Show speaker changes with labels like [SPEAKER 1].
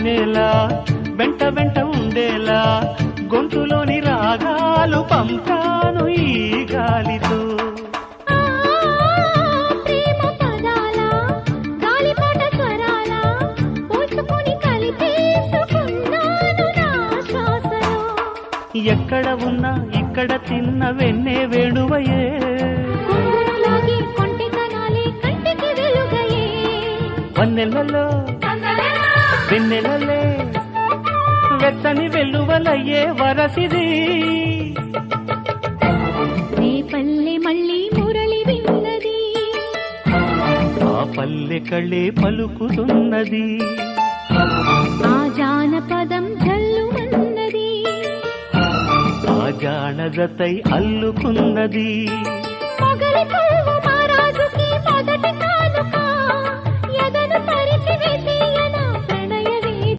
[SPEAKER 1] వినేలా వెంట వెంట ఉండేలా గొంతులోని రాగాలు పంపాను ఈ గాలితో.
[SPEAKER 2] ప్రేమ పదాల గాలిపాట స్వరాల పోల్చుకొని కలిపేసుకున్నాను నా శ్వాసలో.
[SPEAKER 1] ఎక్కడ ఉన్నా ఇక్కడ తిన్న వెన్నే వేణువయే,
[SPEAKER 2] కొంగురులాగి కొంటెతనాలే కంటికి వెలుగయే.
[SPEAKER 1] వన్నెలలో వెన్నెలలే వెచ్చని వెల్లువలయ్యే వరసిది.
[SPEAKER 2] రేపల్లె మళ్ళీ మురళి విన్నది,
[SPEAKER 1] ఆ పల్లె కళ్ళే పలుకుతున్నది,
[SPEAKER 2] ఆ జానపదం జల్లుమన్నది,
[SPEAKER 1] ఆ జానజతై అల్లుకున్నది.
[SPEAKER 2] మొగలి పువ్వు మహారాజుకి మొదటి కానుక.